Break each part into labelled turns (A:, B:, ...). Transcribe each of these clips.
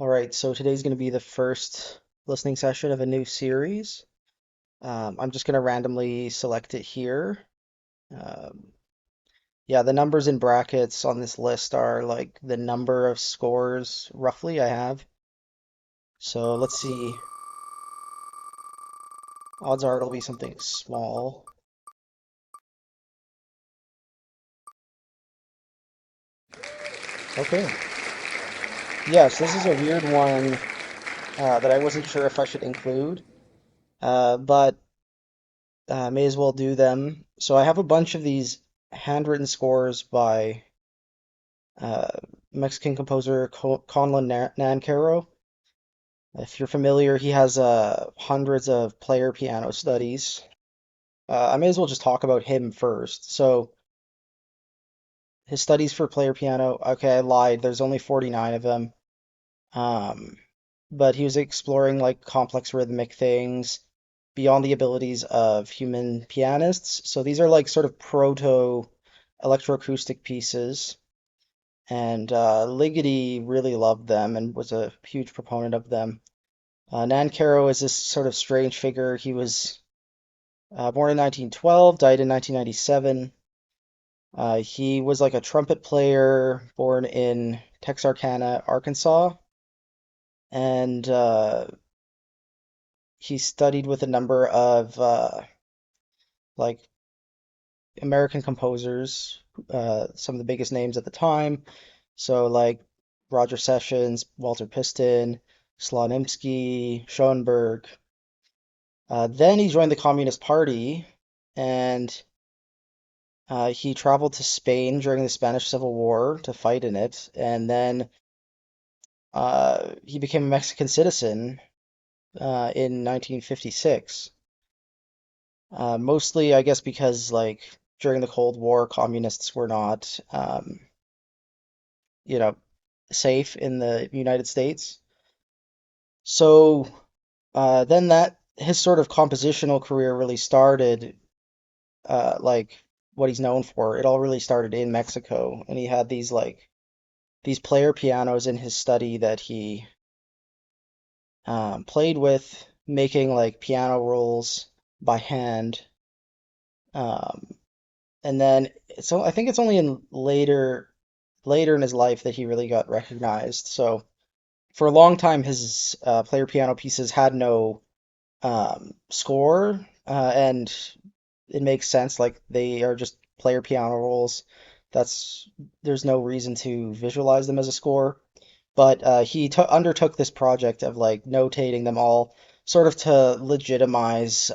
A: All right, so today's going to be the first listening session of a new series. I'm just going to randomly select it here. Um, yeah, the numbers in brackets on this list are like the number of scores roughly I have. So let's see. Odds are it'll be something small. Okay. Yes, this is a weird one that I wasn't sure if I should include, but may as well do them. So I have a bunch of these handwritten scores by uh, Mexican composer Conlon Nancarrow. If you're familiar, he has hundreds of player piano studies. I may as well just talk about him first. So his studies for player piano, okay, I lied. There's only 49 of them. Um, but he was exploring like complex rhythmic things beyond the abilities of human pianists. So these are like sort of proto electroacoustic pieces. And Ligeti really loved them and was a huge proponent of them. Nancarrow is this sort of strange figure. He was born in 1912, died in 1997. He was like a trumpet player born in Texarkana, Arkansas, and he studied with a number of like American composers, some of the biggest names at the time. So like Roger Sessions, Walter Piston, Slonimsky, Schoenberg. Then he joined the Communist Party and he traveled to Spain during the Spanish Civil War to fight in it. And then he became a Mexican citizen in 1956. Mostly, I guess, because like during the Cold War, communists were not, you know, safe in the United States. So then that his sort of compositional career really started, like what he's known for. It all really started in Mexico, and he had these player pianos in his study that he played with, making like piano rolls by hand. Um, and then so I think it's only in later in his life that he really got recognized. So for a long time, his player piano pieces had no score, and it makes sense. Like they are just player piano rolls. That's there's no reason to visualize them as a score. But he undertook this project of like notating them all, sort of to legitimize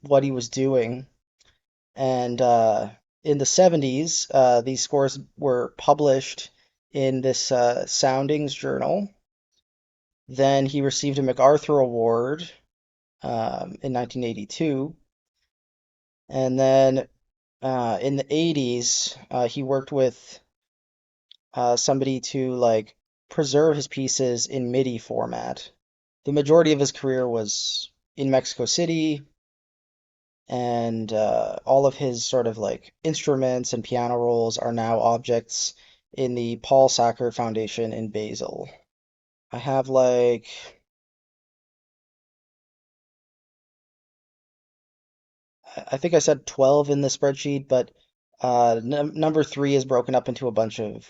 A: what he was doing. And in the 70s, these scores were published in this soundings journal. Then he received a MacArthur Award in 1982. And then in the 80s, he worked with somebody to like preserve his pieces in MIDI format. The majority of his career was in Mexico City, and all of his sort of like instruments and piano rolls are now objects in the Paul Sacker Foundation in Basel. I have like I think I said 12 in the spreadsheet, but number three is broken up into a bunch of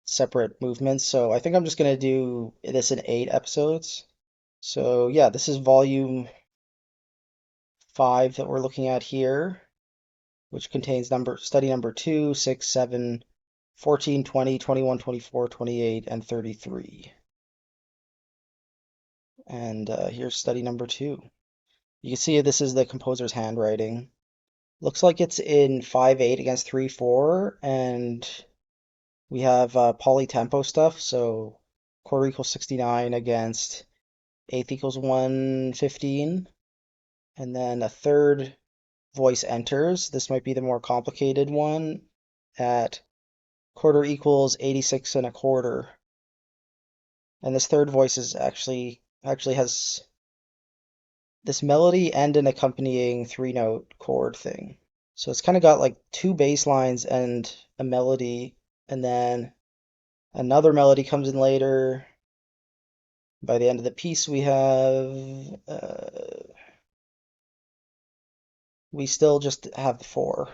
A: separate movements. So I think I'm just gonna do this in 8 episodes. So yeah, this is volume 5 that we're looking at here, which contains study number 2, 6, 7, 14, 20, 21, 24, 28, and 33. And here's study number 2. You can see this is the composer's handwriting. Looks like it's in 5/8 against 3/4, and we have polytempo stuff, so quarter equals 69 against eighth equals 115, and then a third voice enters. This might be the more complicated one at quarter equals 86 and a quarter. And this third voice is actually has this melody and an accompanying 3 note chord thing. So it's kind of got like two bass lines and a melody, and then Another melody comes in later. By the end of the piece, we still just have the four.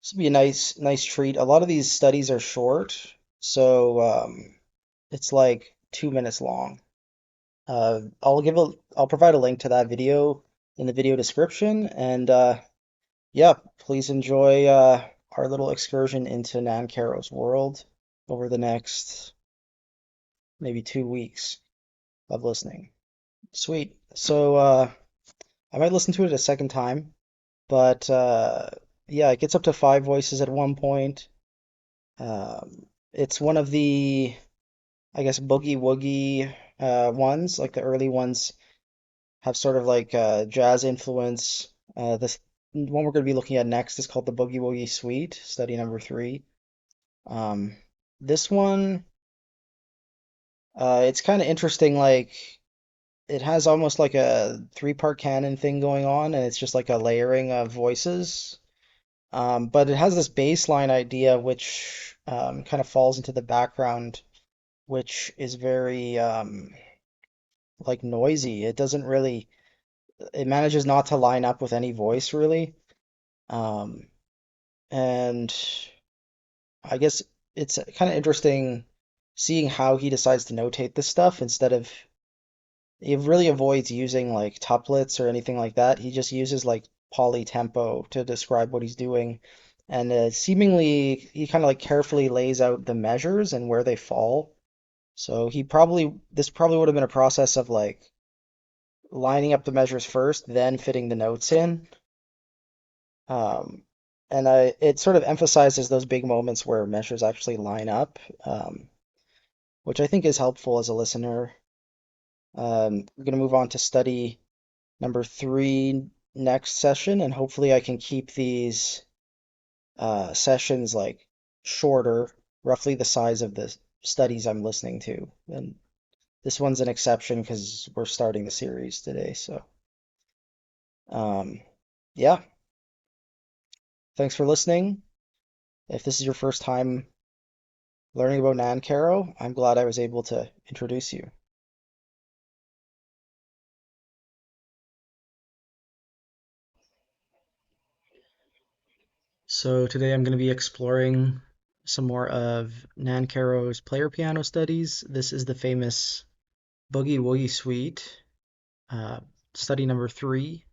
A: This would be a nice treat. A lot of these studies are short, so it's like 2 minutes long. I'll provide a link to that video in the video description, and yeah, please enjoy our little excursion into Nancarrow's world over the next maybe 2 weeks of listening. Sweet. So I might listen to it a second time, but yeah, it gets up to five voices at one point. It's one of the, I guess, boogie woogie ones, like the early ones have sort of like jazz influence. This one we're going to be looking at next is called the Boogie Woogie Suite, study number three. Um, this one, it's kind of interesting. Like it has almost like a three-part canon thing going on, and it's just like a layering of voices. But it has this bass line idea which kind of falls into the background, which is very like noisy. It manages not to line up with any voice really. Um, and I guess it's kind of interesting seeing how he decides to notate this stuff instead of he really avoids using like tuplets or anything like that. He just uses like polytempo to describe what he's doing. And seemingly he kind of like carefully lays out the measures and where they fall. So this probably would have been a process of like lining up the measures first, then fitting the notes in. Um, and it sort of emphasizes those big moments where measures actually line up, which I think is helpful as a listener. We're going to move on to study number three next session, and hopefully I can keep these sessions like shorter, roughly the size of the studies I'm listening to. And this one's an exception because we're starting the series today. So, um, yeah, thanks for listening. If this is your first time learning about Nancarrow, I'm glad I was able to introduce you. So today I'm going to be exploring some more of Nancarrow's player piano studies. This is the famous Boogie Woogie Suite, uh, study number three.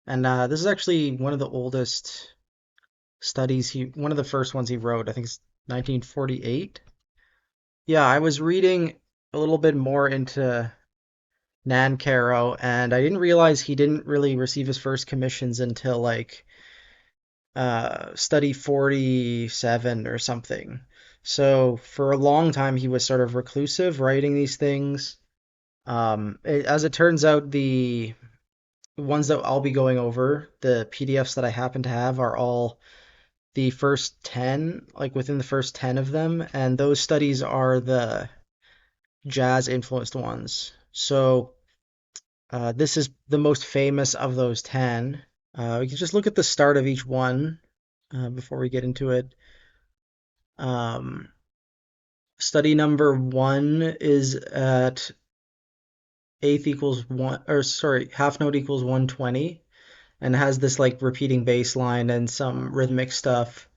A: And this is actually one of the oldest one of the first ones he wrote. I think it's 1948. Yeah, I was reading a little bit more into Nancarrow, and I didn't realize he didn't really receive his first commissions until like study 47 or something. So for a long time he was sort of reclusive writing these things. As it turns out, the ones that I'll be going over, the PDFs that I happen to have are all the first 10, like within the first 10 of them, and those studies are the jazz influenced ones. So this is the most famous of those 10. We can just look at the start of each one before we get into it. Um, study number one is at eighth equals one, or sorry, half note equals 120, and has this like repeating bass line and some rhythmic stuff.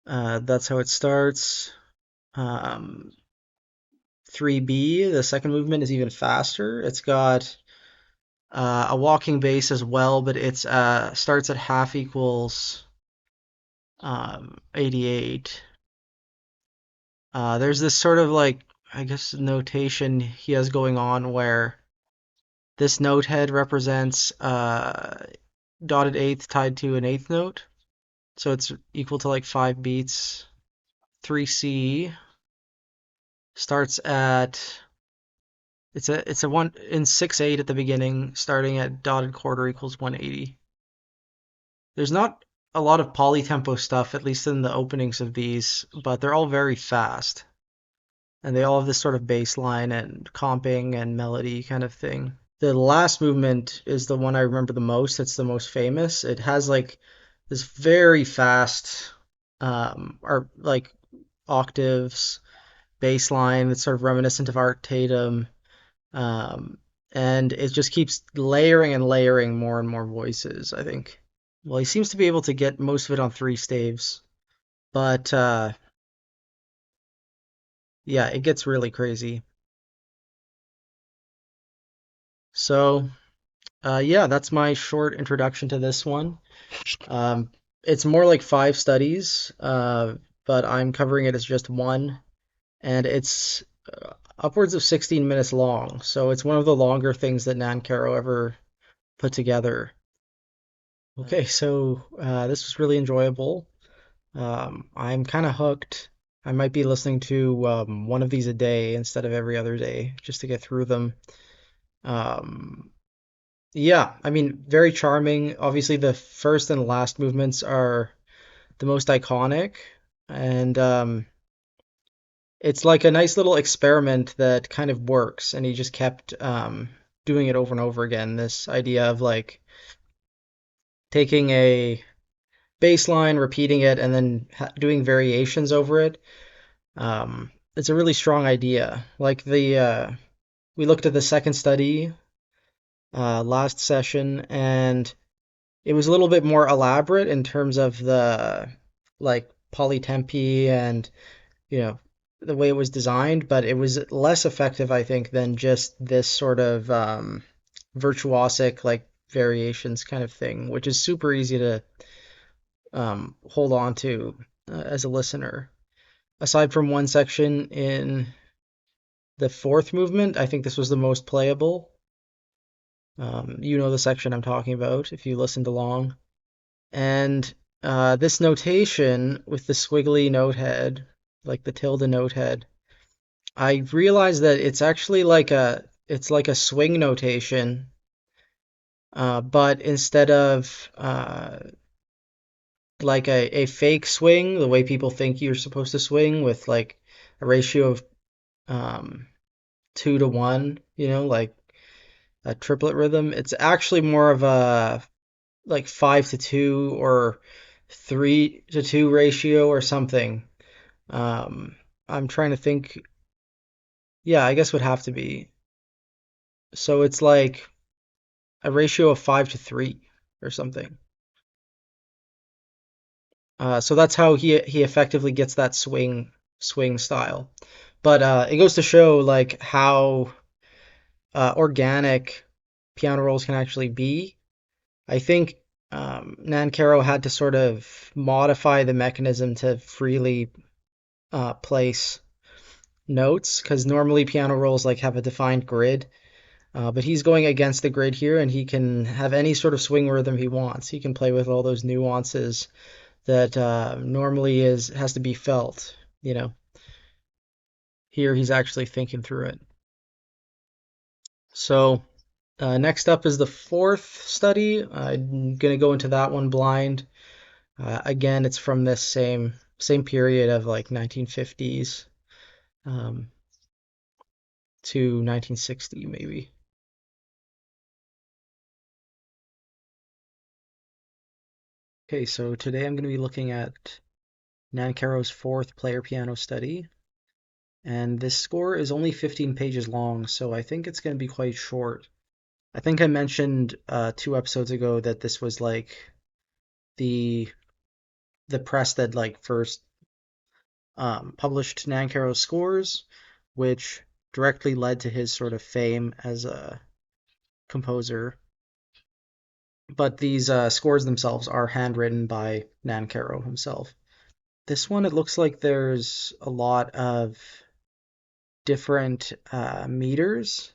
A: That's how it starts. Um, 3B, the second movement is even faster. It's got a walking bass as well, but it's starts at half equals 88. There's this sort of like, I guess, notation he has going on where this note head represents dotted eighth tied to an eighth note. So it's equal to like 5 beats. 3C starts at it's a one in 6/8 at the beginning, starting at dotted quarter equals 180. There's not a lot of polytempo stuff, at least in the openings of these, but they're all very fast. And they all have this sort of bass line and comping and melody kind of thing. The last movement is the one I remember the most. It's the most famous. It has like this very fast, or like octaves, bass line that's sort of reminiscent of Art Tatum. Um, and it just keeps layering and layering more and more voices, I think. Well, he seems to be able to get most of it on three staves, but yeah, it gets really crazy. So, yeah, that's my short introduction to this one. Um, it's more like five studies, but I'm covering it as just one, and it's upwards of 16 minutes long. So it's one of the longer things that Nancarrow ever put together. Okay, so this was really enjoyable. I'm kind of hooked. I might be listening to one of these a day instead of every other day just to get through them. Um, yeah, I mean, very charming. Obviously, the first and last movements are the most iconic, and it's like a nice little experiment that kind of works. And he just kept doing it over and over again. This idea of like taking a bass line, repeating it, and then doing variations over it. It's a really strong idea. Like we looked at the second study last session, and it was a little bit more elaborate in terms of the like polytempi and you know the way it was designed, but it was less effective, I think, than just this sort of virtuosic like variations kind of thing, which is super easy to hold on to as a listener. Aside from one section in the fourth movement, I think this was the most playable. You know the section I'm talking about if you listened along. And this notation with the squiggly note head, like the tilde note head, I realized that it's like a swing notation, but instead of like a fake swing, the way people think you're supposed to swing with like a ratio of um, 2 to 1, like a triplet rhythm. It's actually more of a like 5 to 2 or 3 to 2 ratio or something. Um, I'm trying to think. Yeah, I guess would have to be. So it's like a ratio of 5 to 3 or something. So that's how he effectively gets that swing style. But it goes to show like how organic piano rolls can actually be. I think Nancarrow had to sort of modify the mechanism to freely place notes because normally piano rolls like have a defined grid, but he's going against the grid here, and he can have any sort of swing rhythm he wants. He can play with all those nuances that normally is has to be felt. Here he's actually thinking through it. So next up is the fourth study. I'm gonna go into that one blind. Again, it's from this same period of like 1950s um, to 1960 maybe. Okay, so today I'm going to be looking at Nancarrow's fourth player piano study, and this score is only 15 pages long, so I think it's going to be quite short. I think I mentioned 2 episodes ago that this was like the the press that like first published Nancarrow's scores, which directly led to his sort of fame as a composer. But these scores themselves are handwritten by Nancarrow himself. This one, it looks like there's a lot of different meters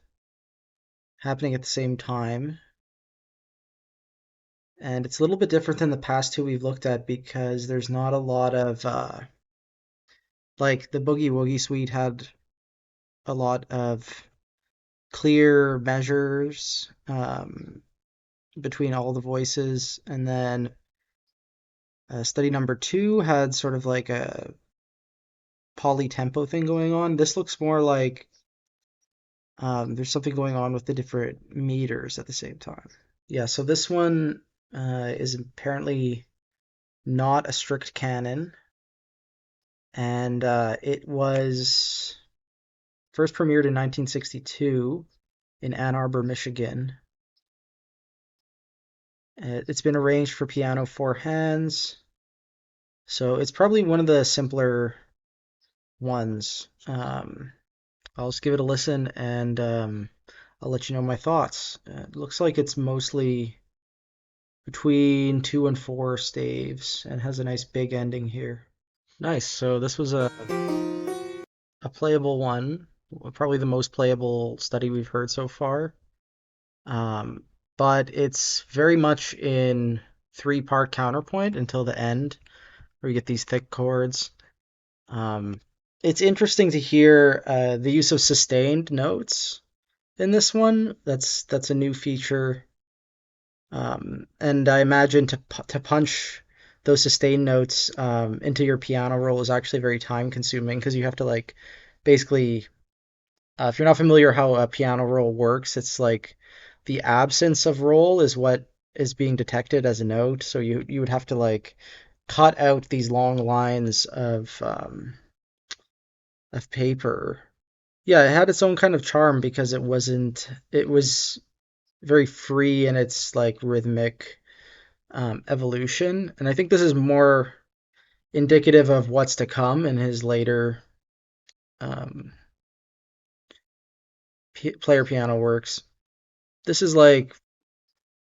A: happening at the same time. And it's a little bit different than the past two we've looked at because there's not a lot of, like the Boogie Woogie suite had a lot of clear measures between all the voices. And then study number two had sort of like a polytempo thing going on. This looks more like there's something going on with the different meters at the same time. Yeah, so this one is apparently not a strict canon. and it was first premiered in 1962 in Ann Arbor, Michigan. It's been arranged for piano four hands, so it's probably one of the simpler ones. I'll just give it a listen and I'll let you know my thoughts. It looks like it's mostly between two and four staves and has a nice big ending here. Nice. So this was a playable one, probably the most playable study we've heard so far. Um, but it's very much in three-part counterpoint until the end, where you get these thick chords. Um, it's interesting to hear the use of sustained notes in this one. That's a new feature. And I imagine to punch those sustained notes into your piano roll is actually very time consuming because you have to like basically if you're not familiar how a piano roll works, it's like the absence of roll is what is being detected as a note. So you would have to like cut out these long lines of paper. Yeah, it had its own kind of charm because it was very free in its like rhythmic evolution. And I think this is more indicative of what's to come in his later um, player piano works. This is like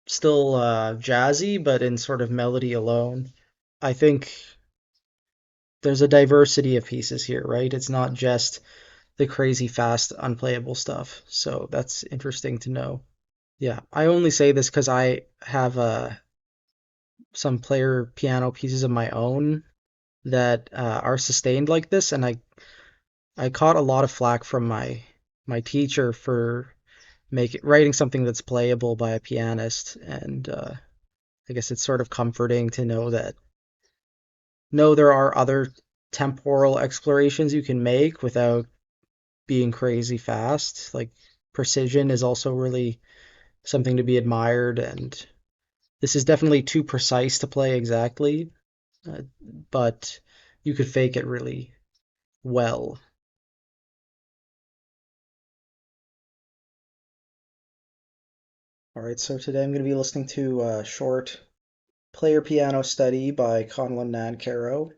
A: still jazzy, but in sort of melody alone. I think there's a diversity of pieces here, right? It's not just the crazy fast, unplayable stuff. So that's interesting to know. Yeah, I only say this because I have some player piano pieces of my own that are sustained like this, and I caught a lot of flack from my teacher for writing something that's playable by a pianist, and I guess it's sort of comforting to know that no, there are other temporal explorations you can make without being crazy fast. Like precision is also really something to be admired, and this is definitely too precise to play exactly, uh, but you could fake it really well. All right, so today I'm going to be listening to a short player piano study by Conlon Nancarrow.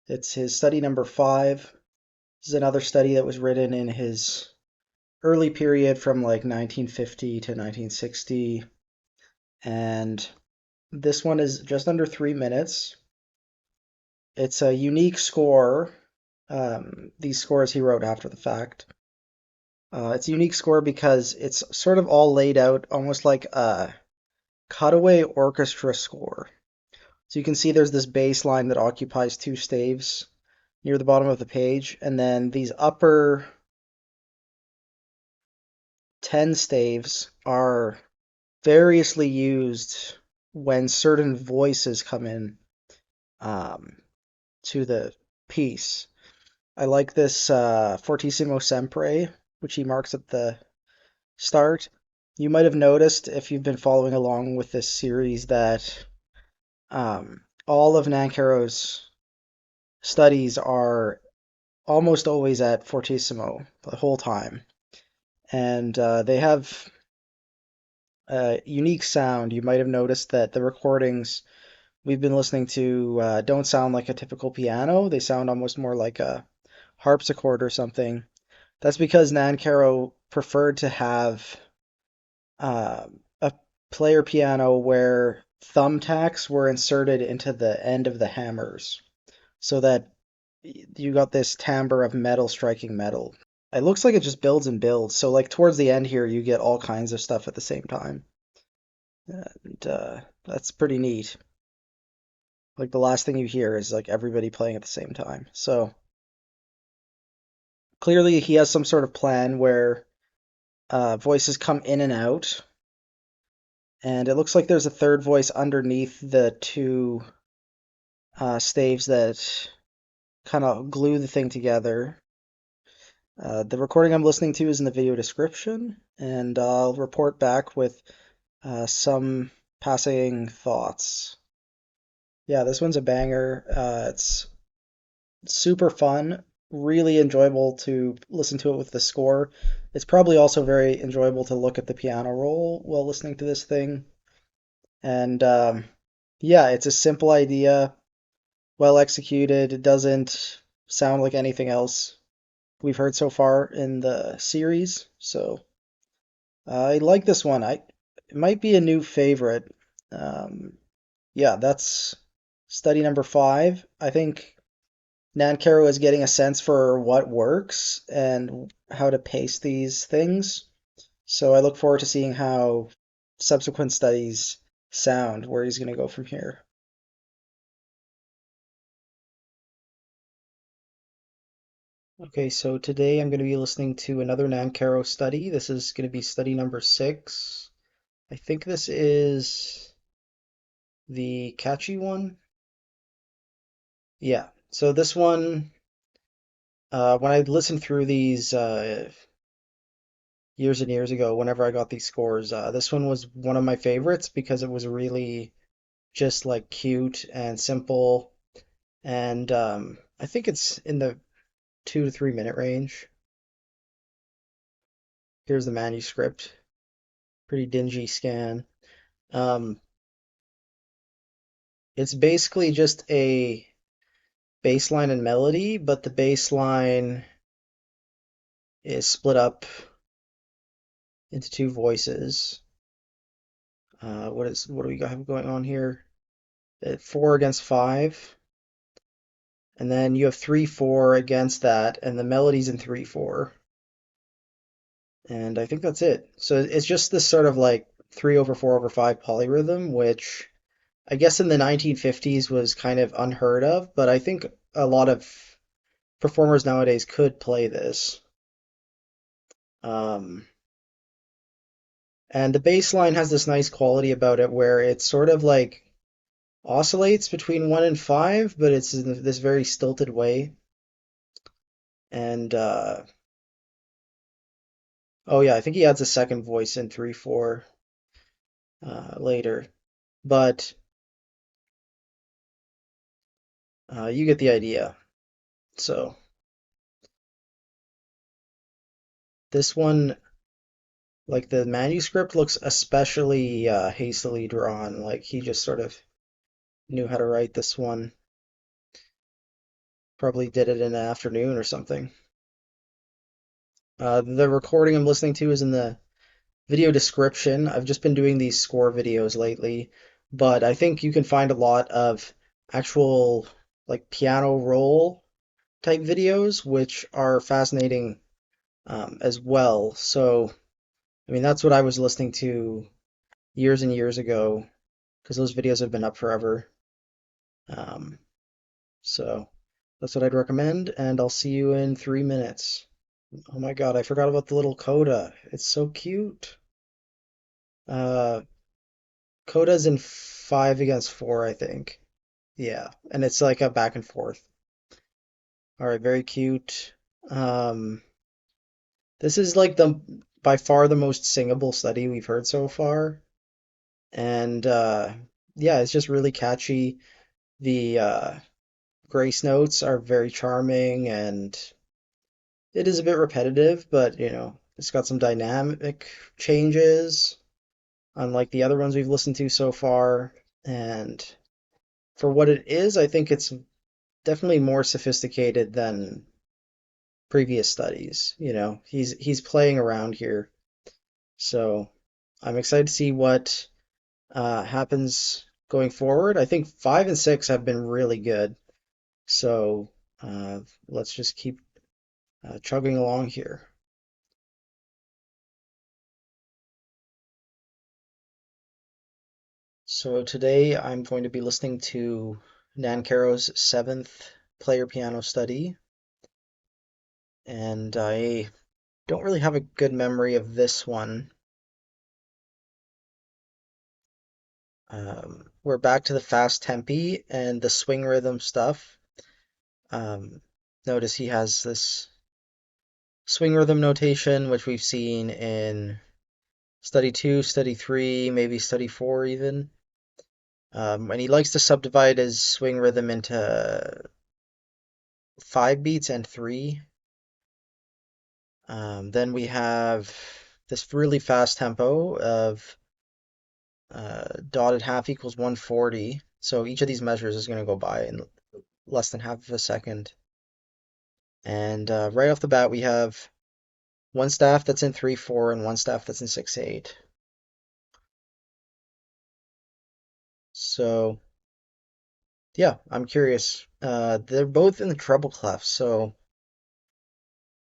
A: It's his study number 5. This is another study that was written in his early period from like 1950 to 1960. And this one is just under 3 minutes. It's a unique score. These scores he wrote after the fact. It's a unique score because it's sort of all laid out almost like a cutaway orchestra score. So you can see there's this bass line that occupies two staves near the bottom of the page, and then these upper 10 staves are variously used when certain voices come in um, to the piece. I like this fortissimo sempre, which he marks at the start. You might have noticed if you've been following along with this series that all of Nancarrow's studies are almost always at fortissimo the whole time. And they have a unique sound. You might have noticed that the recordings we've been listening to don't sound like a typical piano. They sound almost more like a harpsichord or something. That's because Nancarrow preferred to have a player piano where thumbtacks were inserted into the end of the hammers so that you got this timbre of metal striking metal. It looks like it just builds and builds. So like towards the end here, you get all kinds of stuff at the same time. And that's pretty neat. Like the last thing you hear is like everybody playing at the same time. So clearly he has some sort of plan where voices come in and out. And it looks like there's a third voice underneath the two staves that kind of glue the thing together. The recording I'm listening to is in the video description, and I'll report back with some passing thoughts. Yeah, this one's a banger. It's super fun, really enjoyable to listen to it with the score. It's probably also very enjoyable to look at the piano roll while listening to this thing. And yeah, it's a simple idea, well executed. It doesn't sound like anything else we've heard so far in the series. So I like this one. It might be a new favorite. Um, yeah, that's study number 5. I think Nancarrow is getting a sense for what works and how to pace these things. So I look forward to seeing how subsequent studies sound, where he's going to go from here. Okay, so today I'm going to be listening to another Nancarrow study. This is going to be study number 6. I think this is the catchy one. Yeah. So this one, when I listened through these years and years ago, whenever I got these scores, this one was one of my favorites because it was really just like cute and simple. And I think it's in the 2 to 3 minute range. Here's the manuscript. Pretty dingy scan. Um, it's basically just a bass line and melody, but the bass line is split up into two voices. What do we have going on here? 4 against 5, and then you have 3/4 against that, and the melody's in 3/4, and I think that's it. So it's just this sort of like 3/4/5 polyrhythm, which I guess in the 1950s was kind of unheard of, but I think a lot of performers nowadays could play this. Um, and the bass line has this nice quality about it where it's sort of like oscillates between 1 and 5, but it's in this very stilted way. And oh yeah, I think he adds a second voice in 3/4 later. But you get the idea. So this one, like the manuscript, looks especially hastily drawn. Like he just sort of knew how to write this one. Probably did it in an afternoon or something. The recording I'm listening to is in the video description. I've just been doing these score videos lately, but I think you can find a lot of actual like piano roll type videos, which are fascinating as well. So, I mean, that's what I was listening to years and years ago because those videos have been up forever. Um, so that's what I'd recommend, and I'll see you in 3 minutes. Oh my God, I forgot about the little coda. It's so cute. Uh, Coda's in 5 against 4, I think. Yeah, and it's like a back and forth. All right, very cute. Um, this is like the by far the most singable study we've heard so far, and yeah, it's just really catchy. The grace notes are very charming, and it is a bit repetitive, but it's got some dynamic changes, unlike the other ones we've listened to so far. And for what it is, I think it's definitely more sophisticated than previous studies. He's playing around here, so I'm excited to see what happens going forward. I think 5 and 6 have been really good, so let's just keep chugging along here. So today I'm going to be listening to Nancarrow's seventh player piano study, and I don't really have a good memory of this one. We're back to the fast tempi and the swing rhythm stuff. Um, Notice he has this swing rhythm notation, which we've seen in study 2, study 3, maybe study 4 even. And he likes to subdivide his swing rhythm into 5 beats and 3. Then we have this really fast tempo of dotted half equals 140. So each of these measures is going to go by in less than half of a second. And right off the bat, we have one staff that's in 3/4 and one staff that's in 6/8. So yeah, I'm curious. They're both in the treble clef, so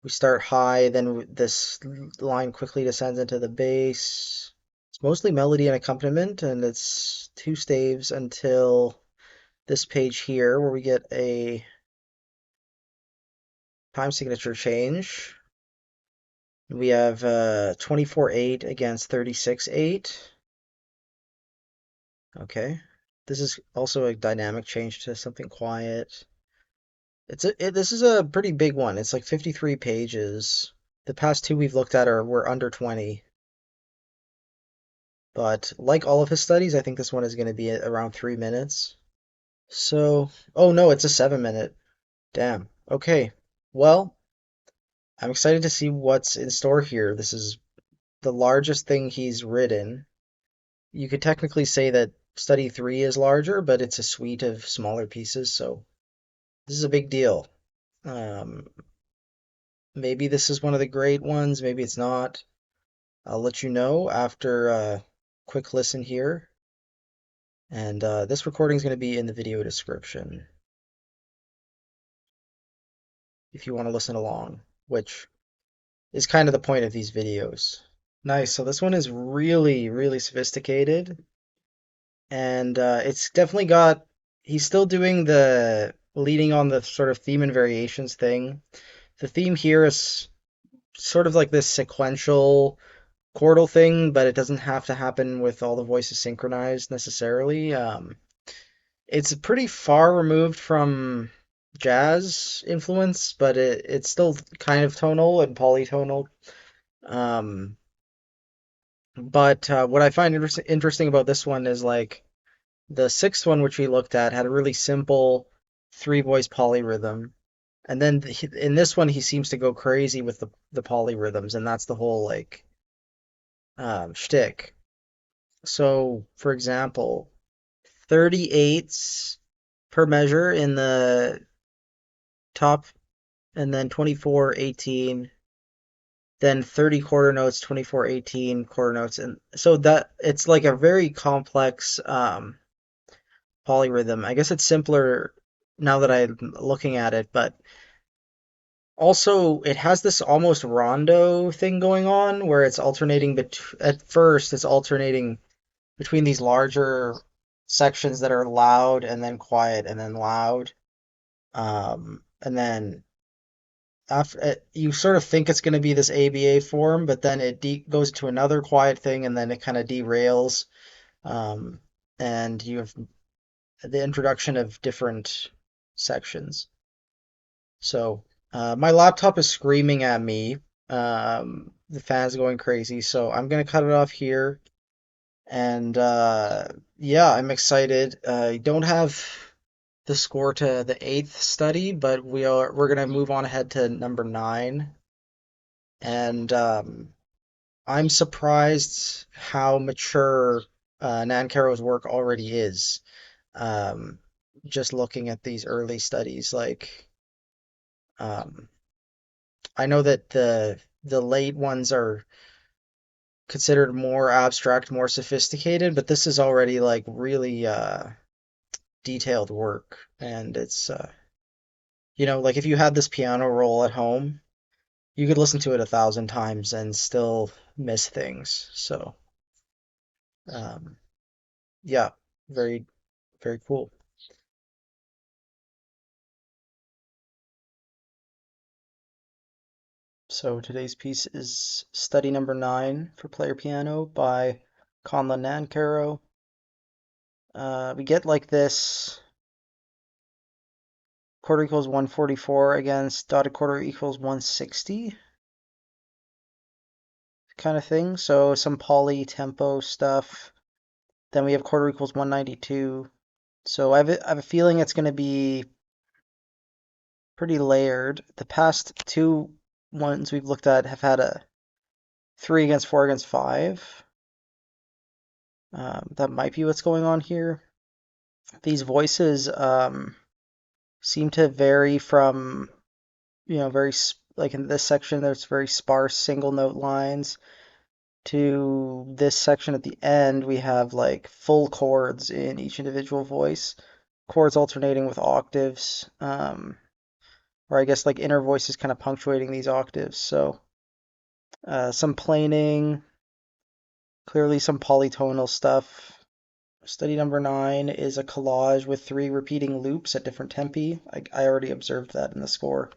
A: we start high, then this line quickly descends into the bass. It's mostly melody and accompaniment, and it's two staves until this page here, where we get a time signature change. We have 24/8 against 36/8. Okay. This is also a dynamic change to something quiet. This is a pretty big one. It's like 53 pages. The past two we've looked at were under 20. But like all of his studies, I think this one is going to be at around 3 minutes. So, oh no, it's a 7 minute. Damn. Okay. Well, I'm excited to see what's in store here. This is the largest thing he's written. You could technically say that study 3 is larger, but it's a suite of smaller pieces, so this is a big deal. Um, Maybe this is one of the great ones, maybe it's not. I'll let you know after a quick listen here. And this recording is going to be in the video description if you want to listen along, which is kind of the point of these videos. Nice. So this one is really, really sophisticated, and it's definitely got. He's still doing the leading on the sort of theme and variations thing. The theme here is sort of like this sequential chordal thing, but it doesn't have to happen with all the voices synchronized necessarily. It's pretty far removed from jazz influence, but it's still kind of tonal and polytonal. Um, but what I find interesting about this one is like the sixth one, which we looked at, had a really simple three voice polyrhythm. And then in this one, he seems to go crazy with the polyrhythms, and that's the whole like shtick. So, for example, 38s per measure in the top, and then 24/18, then 30 quarter notes, 24/18 quarter notes, and so that it's like a very complex polyrhythm. I guess it's simpler now that I'm looking at it, but also it has this almost rondo thing going on where it's alternating at first it's alternating between these larger sections that are loud and then quiet and then loud. And then after you sort of think it's going to be this ABA form, but then it goes to another quiet thing, and then it kind of derails. Um, and you have the introduction of different sections. So my laptop is screaming at me. The fan's going crazy, so I'm gonna cut it off here. And yeah, I'm excited. I don't have the score to the eighth study, but we're gonna move on ahead to number 9. And I'm surprised how mature Nancarrow's work already is. Um, just looking at these early studies, like um, I know that the late ones are considered more abstract, more sophisticated, but this is already like really detailed work, and it's like if you had this piano roll at home, you could listen to it 1,000 times and still miss things. So um, yeah, very very cool. So today's piece is study number 9 for player piano by Conlon Nancarrow. We get like this quarter equals 144 against dotted quarter equals 160 kind of thing. So some poly tempo stuff. Then we have quarter equals 192. So I have a feeling it's going to be pretty layered. The past two ones we've looked at have had a 3 against 4 against 5. That might be what's going on here. These voices seem to vary from, like in this section, there's very sparse single note lines, to this section at the end, we have like full chords in each individual voice, chords alternating with octaves, or I guess like inner voices kind of punctuating these octaves. So some planing, clearly some polytonal stuff. Study number 9 is a collage with 3 repeating loops at different tempi. I already observed that in the score.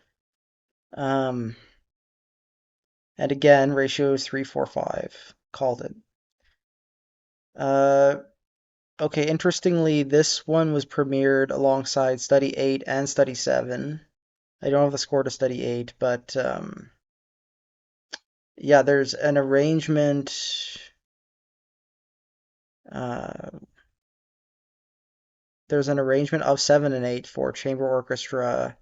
A: Um, and again, ratio is 3:4:5. Called it. Uh, okay, interestingly, this one was premiered alongside Study 8 and Study 7. I don't have the score to Study 8, but yeah, uh, there's an arrangement of 7 and 8 for chamber orchestra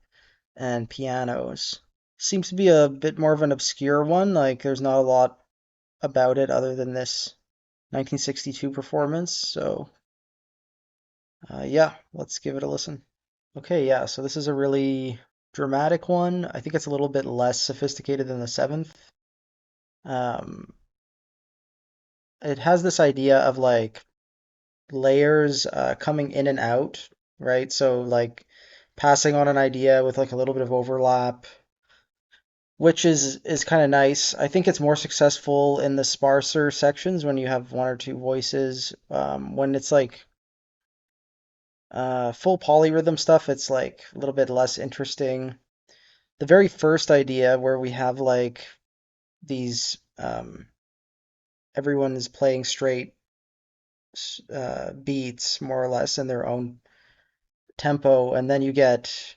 A: and pianos. Seems to be a bit more of an obscure one. Like, there's not a lot about it other than this 1962 performance. So, yeah, let's give it a listen. Okay, yeah, so this is a really dramatic one. I think it's a little bit less sophisticated than the seventh. Um, it has this idea of like layers coming in and out, right? So, like passing on an idea with like a little bit of overlap, which is kind of nice. I think it's more successful in the sparser sections when you have one or two voices. When it's like full polyrhythm stuff, it's like a little bit less interesting. The very first idea where we have like these everyone is playing straight beats more or less in their own tempo, and then you get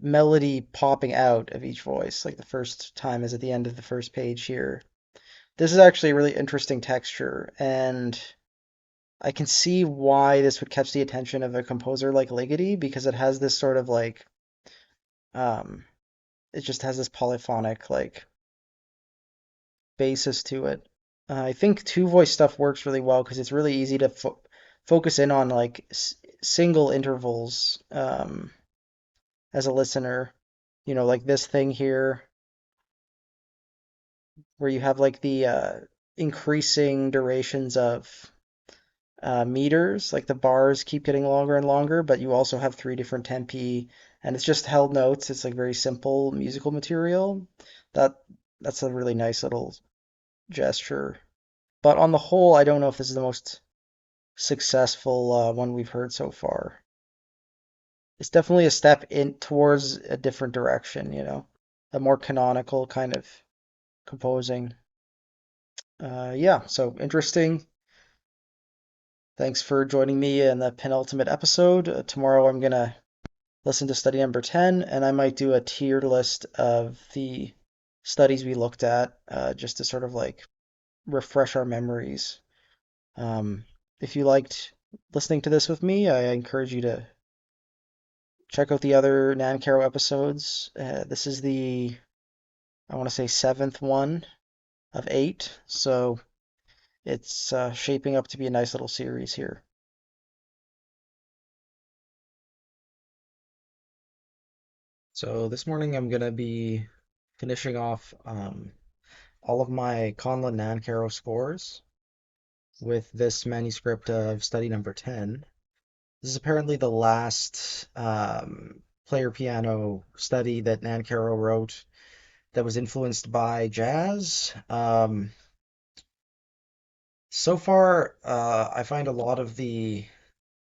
A: melody popping out of each voice. Like the first time is at the end of the first page here. This is actually a really interesting texture, and I can see why this would catch the attention of a composer like Ligeti because it has this sort of like um, it just has this polyphonic like basis to it. I think two voice stuff works really well because it's really easy to focus in on like single intervals as a listener. Like this thing here where you have like the increasing durations of meters, like the bars keep getting longer and longer, but you also have 3 different tempi, and it's just held notes. It's like very simple musical material. That that's a really nice little gesture. But on the whole, I don't know if this is the most successful one we've heard so far. It's definitely a step in towards a different direction, a more canonical kind of composing. Yeah, so interesting. Thanks for joining me in the penultimate episode. Tomorrow I'm gonna listen to study number 10, and I might do a tiered list of the studies we looked at, just to sort of like refresh our memories. Um, if you liked listening to this with me, I encourage you to check out the other Nancarrow episodes. This is I want to say, seventh one of 8, so it's shaping up to be a nice little series here. So this morning I'm gonna be finishing off all of my Conlon Nancarrow scores with this manuscript of study number 10. This is apparently the last player piano study that Nancarrow wrote that was influenced by jazz. So far, I find a lot of the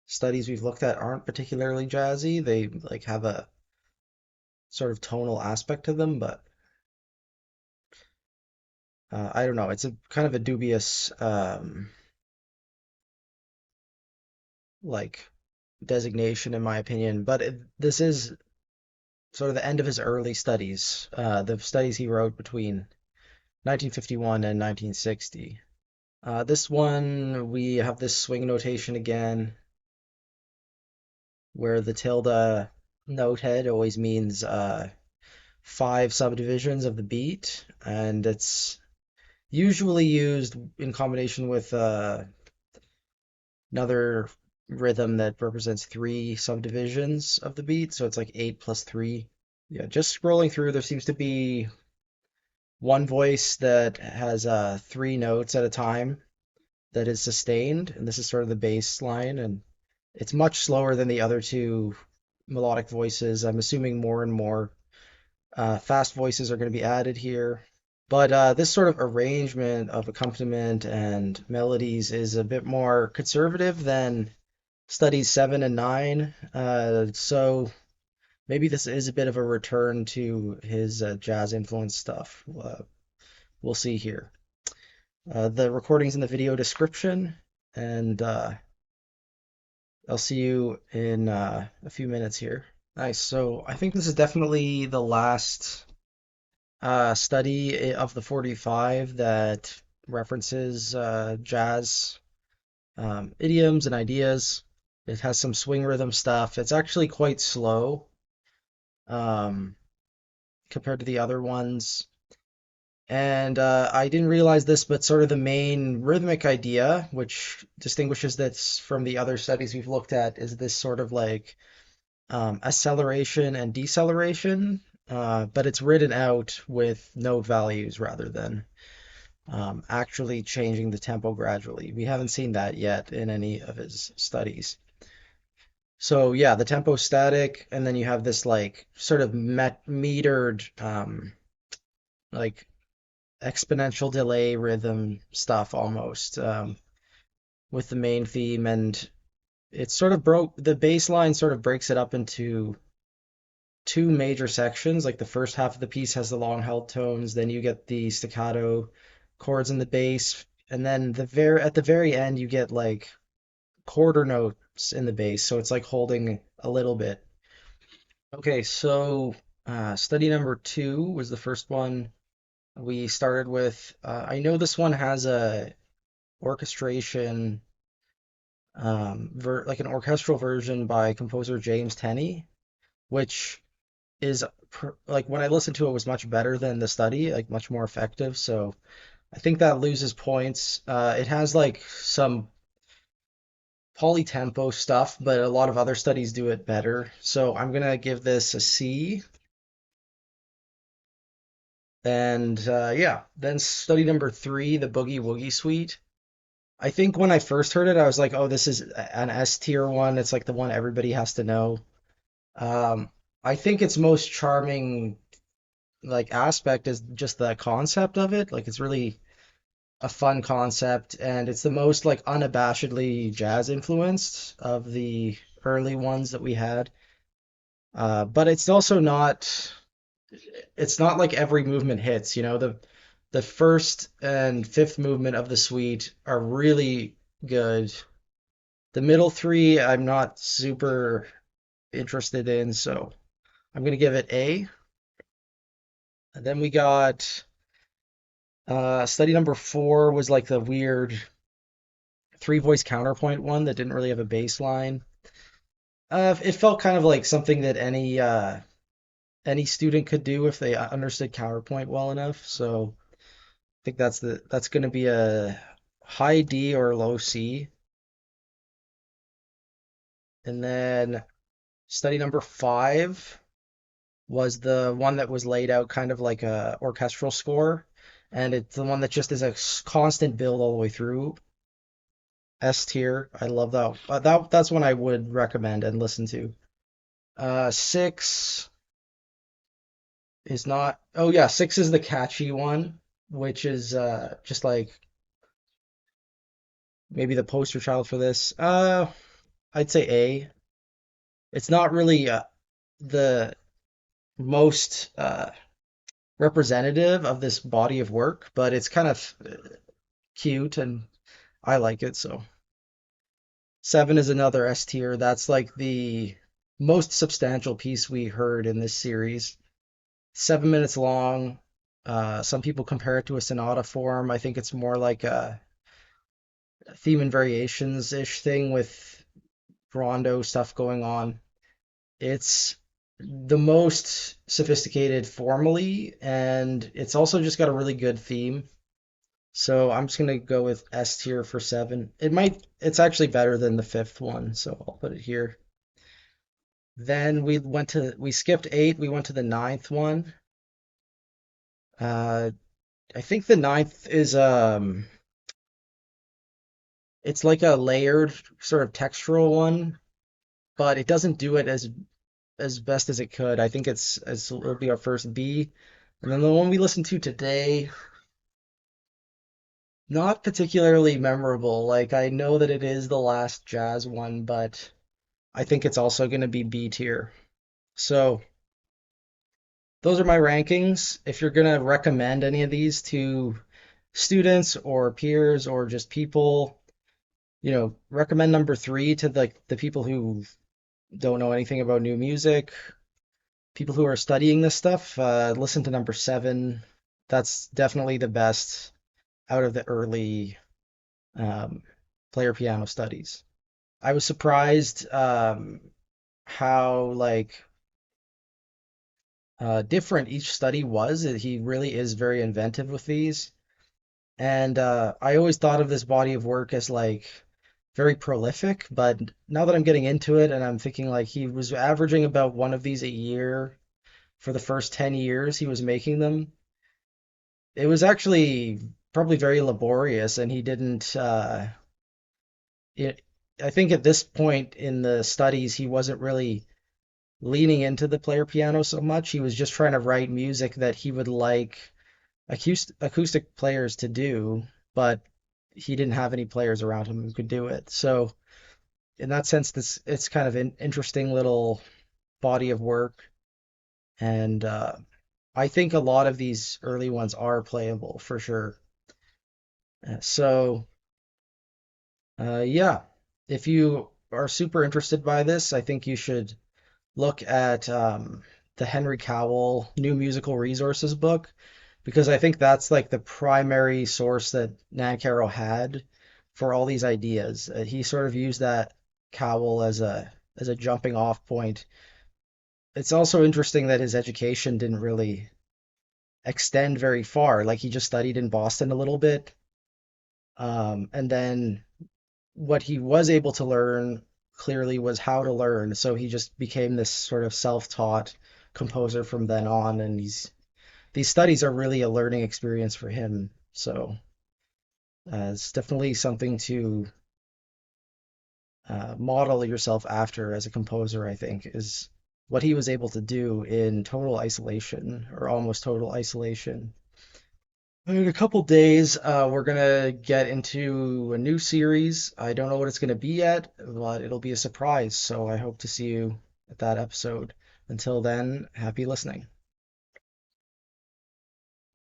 A: studies we've looked at aren't particularly jazzy. They like have a sort of tonal aspect to them, but I don't know. It's a kind of a dubious like designation in my opinion. But this is sort of the end of his early studies, the studies he wrote between 1951 and 1960. This one, we have this swing notation again, where the tilde note head always means five subdivisions of the beat, and it's usually used in combination with another rhythm that represents three subdivisions of the beat, so it's like eight plus three. Yeah, just scrolling through, there seems to be one voice that has three notes at a time that is sustained, and this is sort of the bass line, and it's much slower than the other two melodic voices. I'm assuming more and more fast voices are going to be added here. But this sort of arrangement of accompaniment and melodies is a bit more conservative than studies 7 and 9. So maybe this is a bit of a return to his jazz influence stuff. We'll see here. The recording's in the video description, and I'll see you in a few minutes here. Nice. So I think this is definitely the last study of the 45 that references jazz idioms and ideas. It has some swing rhythm stuff. It's actually quite slow um, compared to the other ones. And I didn't realize this, but sort of the main rhythmic idea, which distinguishes this from the other studies we've looked at, is this sort of like acceleration and deceleration, but it's written out with note values rather than actually changing the tempo gradually. We haven't seen that yet in any of his studies. So yeah, the tempo's static, and then you have this like sort of metered, like exponential delay rhythm stuff almost, with the main theme, and it sort of broke the bass line sort of breaks it up into two major sections. Like the first half of the piece has the long held tones, then you get the staccato chords in the bass, and then at the very end you get like quarter notes in the bass, so it's like holding a little bit. Okay, so study number 2 was the first one we started with. I know this one has a orchestration, like an orchestral version by composer James Tenney, which is like when I listened to it was much better than the study, like much more effective. So I think that loses points. It has like some polytempo stuff, but a lot of other studies do it better. So I'm gonna give this a C. And yeah, then study number 3, the Boogie Woogie Suite. I think when I first heard it, I was like, oh, this is an S tier one. It's like the one everybody has to know. Um, I think its most charming like aspect is just the concept of it. Like it's really a fun concept, and it's the most like unabashedly jazz influenced of the early ones that we had. But it's not like every movement hits, you know, the first and fifth movement of the suite are really good. The middle three I'm not super interested in, so I'm gonna give it A. And then we got study number 4 was like the weird three voice counterpoint one that didn't really have a bass line. It felt kind of like something that any student could do if they understood counterpoint well enough. So I think that's going to be a high D or low C. And then study number 5 was the one that was laid out kind of like a orchestral score, and it's the one that just is a constant build all the way through. S tier. I love that. That's one I would recommend and listen to. 6 is not. Oh yeah, 6 is the catchy one, which is just like maybe the poster child for this. I'd say A. It's not really the most representative of this body of work, but it's kind of cute and I like it. So 7 is another S tier. That's like the most substantial piece we heard in this series. 7 minutes long. Some people compare it to a sonata form. I think it's more like a theme and variations ish thing with rondo stuff going on. It's the most sophisticated formally, and it's also just got a really good theme. So I'm just gonna go with S tier for seven. It's actually better than the fifth one, so I'll put it here. Then we skipped eight, we went to the ninth one. Uh, I think the ninth is it's like a layered sort of textural one, but it doesn't do it as best as it could. I think it'll be our first B. And then the one we listened to today, not particularly memorable. Like I know that it is the last jazz one, but I think it's also going to be B tier. So those are my rankings. If you're going to recommend any of these to students or peers or just people, recommend number three to the people who don't know anything about new music, people who are studying this stuff. Listen to number seven. That's definitely the best out of the early um, player piano studies. I was surprised how different each study was. He really is very inventive with these. And I always thought of this body of work as like very prolific, but now that I'm getting into it and I'm thinking like he was averaging about one of these a year for the first 10 years he was making them. It was actually probably very laborious, and he didn't it, I think at this point in the studies he wasn't really leaning into the player piano so much. He was just trying to write music that he would like acoustic players to do, but he didn't have any players around him who could do it. So in that sense, this it's kind of an interesting little body of work, and I think a lot of these early ones are playable for sure. Yeah, if you are super interested by this, I think you should look at the Henry Cowell New Musical Resources book, because I think that's like the primary source that Nancarrow had for all these ideas. He sort of used that Cowell as a jumping off point. It's also interesting that his education didn't really extend very far. Like he just studied in Boston a little bit, and then what he was able to learn clearly was how to learn. So he just became this sort of self-taught composer from then on, and these studies are really a learning experience for him. So it's definitely something to model yourself after as a composer, I think, is what he was able to do in total isolation or almost total isolation. In a couple days, we're gonna get into a new series. I don't know what it's gonna be yet, but it'll be a surprise. So I hope to see you at that episode. Until then, happy listening.